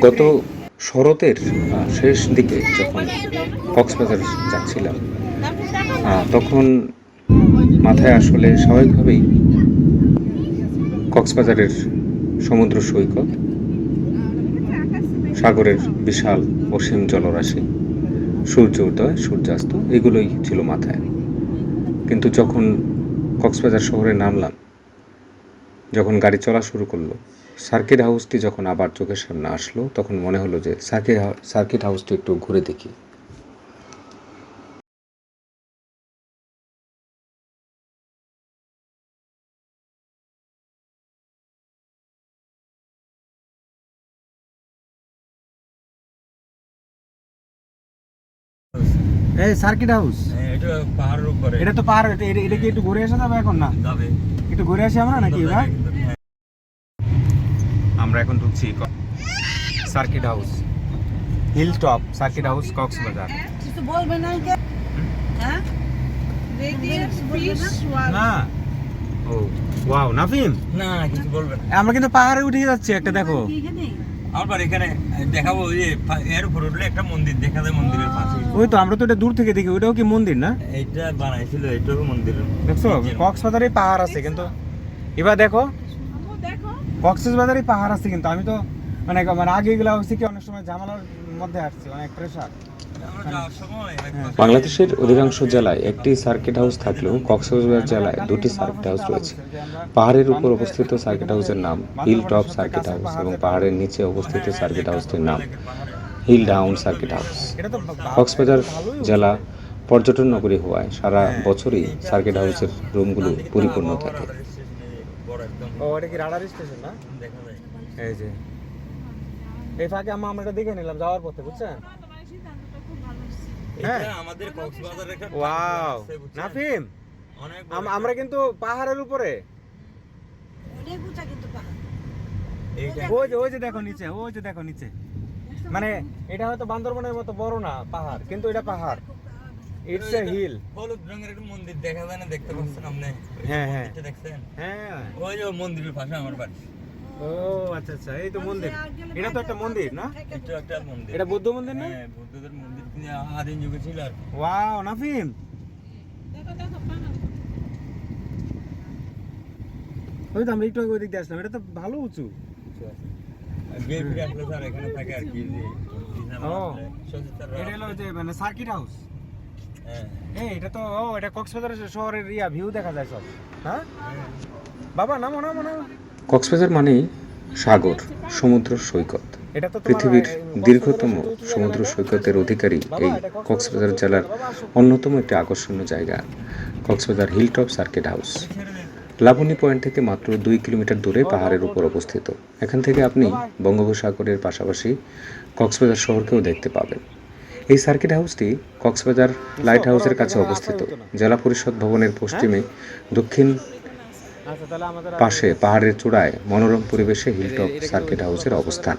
গত শরতের শেষ দিকে যখন কক্সবাজার যাচ্ছিলাম, তখন মাথায় আসলে স্বাভাবিকভাবেই কক্সবাজারের সমুদ্র সৈকত, সাগরের বিশাল অসীম জলরাশি, সূর্য উদয় সূর্যাস্ত এগুলোই ছিল মাথায়। কিন্তু যখন কক্সবাজার শহরে নামলাম, যখন গাড়ি চলা শুরু করলো, সার্কিট হাউসটি যখন আবার চোখের সামনে আসলো, তখন মনে হলো যে সার্কিট হাউসটি একটু ঘুরে দেখি। এই সার্কিট হাউস এটা পাহাড়ের উপরে। এটা তো পাহাড়, এটা কি একটু ঘুরে আসা যাবে এখন? না যাবে, একটু ঘুরে আসি আমরা নাকি এবার? আমরা এখন ঢুকছি circuit house, hill top circuit house Cox's Bazar. কিছু বলবে না কে? হ্যাঁ না ও ওয়াও নাফিম, না কিছু বলবে না। আমরা কিন্তু পাহাড়ে উঠে যাচ্ছি একটা, দেখো আবার এখানে দেখাবো, ওই যে এর উপর উঠলে একটা মন্দির দেখা যায়, মন্দিরের পাশে। ওই তো আমরা তো এটা দূর থেকে দেখি, ওইটাও কি মন্দির না? এইটা বানাইছিল, এটাও মন্দির। দেখছো কক্সবাজারে পাহাড় আছে, কিন্তু এবার দেখো কক্সবাজারে পাহাড় আছে, কিন্তু আমি তো মানে আগে এগুলো হচ্ছে কি অনেক সময় ঝামেলার মধ্যে আসছে, অনেক প্রেশার। বাংলাদেশের অধিকাংশ জেলায় একটি সার্কিট হাউস থাকলেও কক্সবাজার জেলায় দুটি সার্কিট হাউস রয়েছে। পাহাড়ের উপর অবস্থিত সার্কিট হাউসের নাম হিল টপ সার্কিট হাউস এবং পাহাড়ের নিচে অবস্থিত সার্কিট হাউসটির নাম hill down circuit house. Cox's Bazar জেলা পর্যটন নগরী হওয়ায় সারা বছরই সার্কিট হাউসের রুমগুলো পরিপূর্ণ থাকে। ও এটা কি রাডার স্টেশন না? দেখা যায় এই যে এই ফাঁকে আমরা এটা দেখে নিলাম যাওয়ার পথে, বুঝছেন? হ্যাঁ এটা আমাদের কক্সবাজারের একটা ওয়াও নাফিম, অনেক আমরা কিন্তু পাহাড়ের উপরে। অনেক উঁচা কিন্তু পাহাড়। এইটা ওই যে দেখো নিচে, ওই যে দেখো নিচে, মানে এটা হয়তো বান্দরবনের মতো বড় না পাহাড়, কিন্তু এটা পাহাড়, ইটস এ হিল। হলুদ রঙের একটা মন্দির দেখা যায় না, দেখতে পাচ্ছেন আপনি? হ্যাঁ, হ্যাঁ। মন্দিরটা দেখছেন? হ্যাঁ ওই যে মন্দিরের পাশে আমার বাড়ি। ও আচ্ছা আচ্ছা, এই তো মন্দির, এটা তো একটা মন্দির না? এটা একটা মন্দির। এটা বৌদ্ধ মন্দির না? হ্যাঁ, বুদ্ধদের মন্দির, কিন্তু আদিম যুগে ছিল আর কি। ওয়াও নাফিম, ওই তো আমরা একটু আগে ওই দিক দিয়ে আসলাম, এটা তো ভালো উঁচু। বিয়ে ফিরে আসলে স্যার এখানে থাকে আর কি, যে ও এটা হলো যে মানে সার্কিট হাউস। হ্যাঁ এটা তো এটা কক্সবাজার শহরের ভিউ দেখা যায় সব। হ্যাঁ বাবা নামো নামো নামো। কক্সবাজার মানেই সাগর, সমুদ্র সৈকত। এটা তো পৃথিবীর দীর্ঘতম সমুদ্র সৈকতের অধিকারী এই কক্সবাজার জেলার অন্যতম একটি আকর্ষণীয় জায়গা Cox's Bazar hilltop circuit house. Laboni point থেকে মাত্র 2 কিলোমিটার দূরে পাহাড়ের উপর অবস্থিত। এখান থেকে আপনি বঙ্গোপসাগরের পাশাপাশি কক্সবাজার শহরকেও দেখতে পাবেন। এই সার্কিট হাউসটি কক্সবাজার লাইট হাউসের কাছে অবস্থিত। জেলা পরিষদ ভবনের পশ্চিমে দক্ষিণ পাশে পাহাড়ের চূড়ায় মনোরম পরিবেশে হিলটপ সার্কিট হাউসের অবস্থান।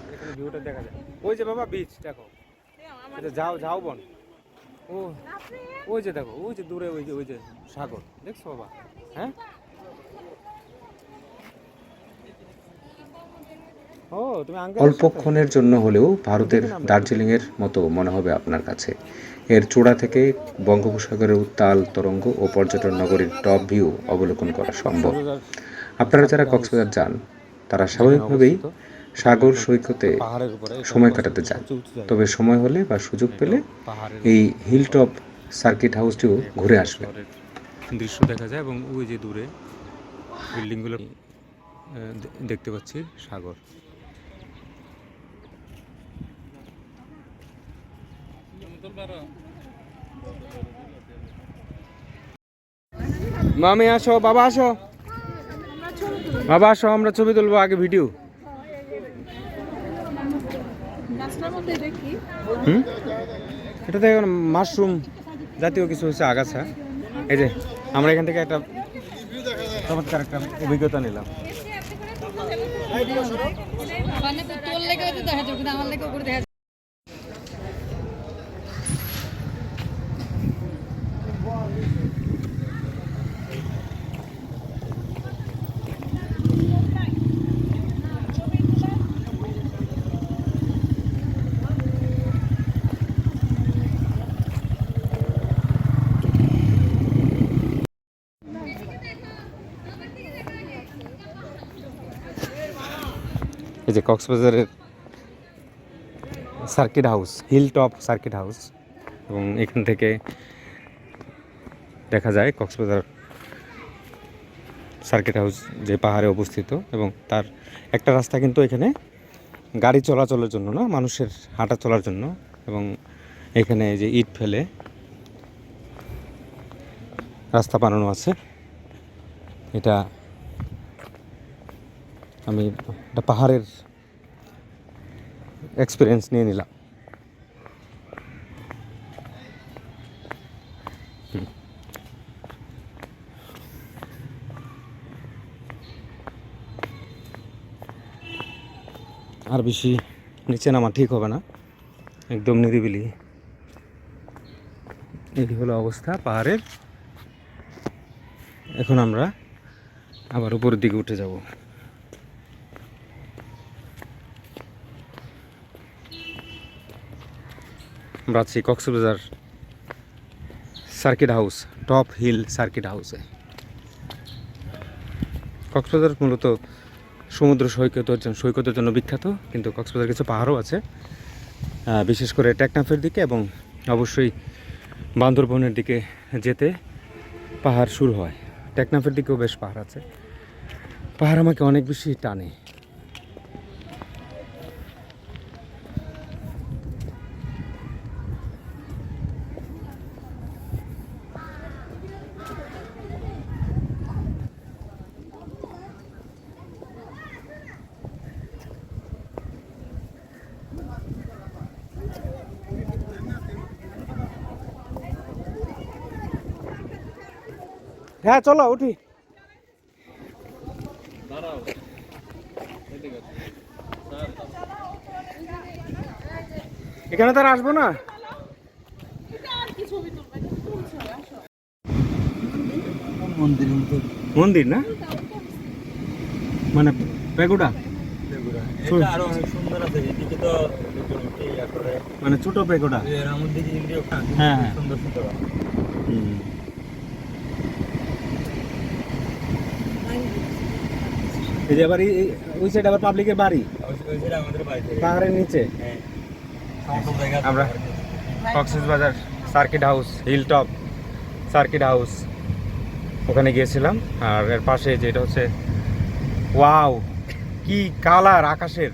ওই যে বাবা বিচ দেখো, এটা যাও বোন, ও ওই যে দেখো, ওই যে দূরে ওই যে সাগর দেখছো বাবা? হ্যাঁ ও তুমি অল্পক্ষণের জন্য হলেও ভারতের দার্জিলিংয়ের মতো মনে হবে আপনার কাছে। এর চূড়া থেকে বঙ্গোপসাগরের উত্তাল তরঙ্গ ও পর্যটন নগরীর টপ ভিউ অবলোকন করা সম্ভব। আপনারা যারা কক্সবাজার যান তারা স্বাভাবিকভাবেই সাগর সৈকতে সময় কাটাতে চান, তবে সময় হলে বা সুযোগ পেলে এই হিলটপ সার্কিট হাউসটিও ঘুরে আসবে। দৃশ্য দেখা যায় এবং ওই যে দূরে বিল্ডিংগুলো দেখতে পাচ্ছি সাগর। মামি আসো, বাবা আসো, বাবা আসো, আমরা ছবি তুলবো আগে, ভিডিও। এটা তো এখন মাশরুম জাতীয় কিছু হচ্ছে আগাছা। এই যে আমরা এখান থেকে একটা চমৎকার একটা অভিজ্ঞতা নিলাম। এই যে কক্সবাজারের circuit house, hill top circuit house, এবং এখান থেকে দেখা যায় কক্সবাজার সার্কিট হাউস যে পাহাড়ে অবস্থিত, এবং তার একটা রাস্তা কিন্তু এখানে গাড়ি চলাচলের জন্য না, মানুষের হাঁটা চলার জন্য। এবং এখানে যে ইট ফেলে রাস্তা বানানো আছে, এটা আমি একটা পাহাড়ের এক্সপিরিয়েন্স নিয়ে নিলাম। আর বেশি নিচে নামা ঠিক হবে না, একদম নিরিবিলি। এই হলো অবস্থা পাহাড়ের। এখন আমরা আবার উপরের দিকে উঠে যাব। আমরা আছি Cox's Bazar circuit house, top hill circuit হাউসে। কক্সবাজার মূলত সমুদ্র সৈকতের জন্য বিখ্যাত, কিন্তু কক্সবাজার কিছু পাহাড়ও আছে, বিশেষ করে টেকনাফের দিকে, এবং অবশ্যই বান্দরবনের দিকে যেতে পাহাড় শুরু হয়। টেকনাফের দিকেও বেশ পাহাড় আছে। পাহাড় আমাকে অনেক বেশি টানে। হ্যাঁ চলো উঠি। এখানে তার আসবো না। মন্দির না, মানে পেগুডা, এটা আরো অনেক সুন্দর আছে। এদিকে তো মানে ছোট পেগুডা। আমার দিকে হ্যাঁ হ্যাঁ সুন্দর সুন্দর। এই যে আবার ওই সাইড আবার পাবলিকের বাড়ি ওই সাইডে আমাদের বাড়ি থেকে। পাহাড়ের নিচে। হ্যাঁ, সমতল জায়গা আছে। আমরা Cox's Bazar circuit house, hill top circuit house, ওখানে গিয়েছিলাম। আর এর পাশে যেটা হচ্ছে, ওয়াও কি কালার আকাশের,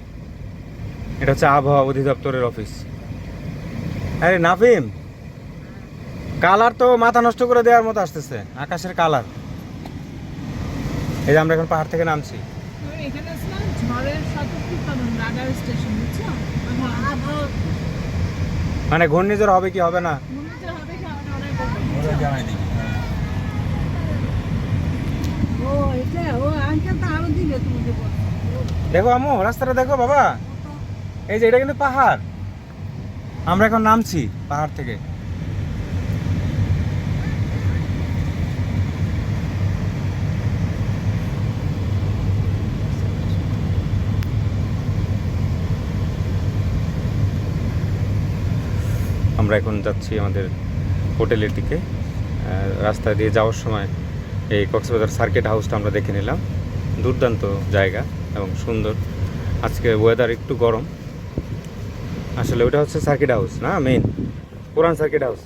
এটা হচ্ছে আবহাওয়া অধিদপ্তরের অফিস। আরে নাফিম, কালার তো মাথা নষ্ট করে দেওয়ার মতো আসতেছে আকাশের কালার। এই যে আমরা এখন পাহাড় থেকে নামছি। এখানে আছে না ঝড়ের সতর্কী পালন রাডার স্টেশন, বুঝছো? মানে ঘূর্ণিঝড় হবে কি হবে না, ঘূর্ণিঝড় হবে কি হবে না ওরাই বলবে। ওরা জানাই দিবি। ও এটা ও আঙ্কেল তো আরো দিবে তোমাকে বল। দেখো আম্মু রাস্তাটা দেখো বাবা, এই যে এটা কিন্তু পাহাড়। আমরা এখন নামছি পাহাড় থেকে। আমরা এখন যাচ্ছি আমাদের হোটেলের দিকে। রাস্তা দিয়ে যাওয়ার সময় এই কক্সবাজার সার্কিট হাউসটা আমরা দেখে নিলাম। দুর্দান্ত জায়গা এবং সুন্দর। আজকে ওয়েদার একটু গরম। আসলে ওটা হচ্ছে সার্কিট হাউস না, মেইন পুরান সার্কিট হাউস।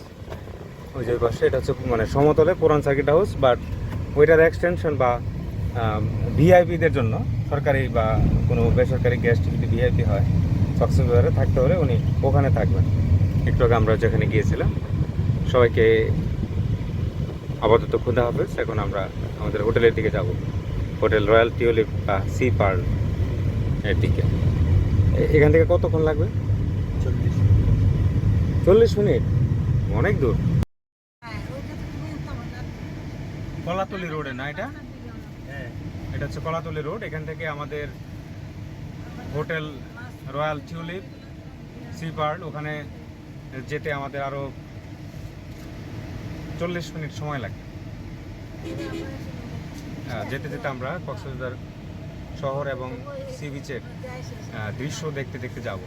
ওই যে পাশে এটা হচ্ছে মানে সমতলে পুরান সার্কিট হাউস, বাট ওইটার এক্সটেনশন বা ভিআইপিদের জন্য, সরকারি বা কোনো বেসরকারি গেস্ট যদি ভিআইপি হয় কক্সবাজারে থাকতে হলে উনি ওখানে থাকবেন। একটু আগে আমরা যেখানে গিয়েছিলাম। সবাইকে আপাতত খুদা হাফেজ। এখন আমরা আমাদের হোটেলের দিকে যাব, হোটেল রয়্যাল টিউলিপ বা সি পার্ল এর দিকে। এখান থেকে কতক্ষণ লাগবে? 40 মিনিট, অনেক দূর। কলাতলি রোডে না এটা? হ্যাঁ, এটা হচ্ছে কলাতলি রোড। এখান থেকে আমাদের hotel royal tulip sea pearl, ওখানে যেতে আমাদের আরো 40 মিনিট সময় লাগবে। যেতে যেতে আমরা কক্সবাজার শহর এবং সি বিচের দৃশ্য দেখতে দেখতে যাব।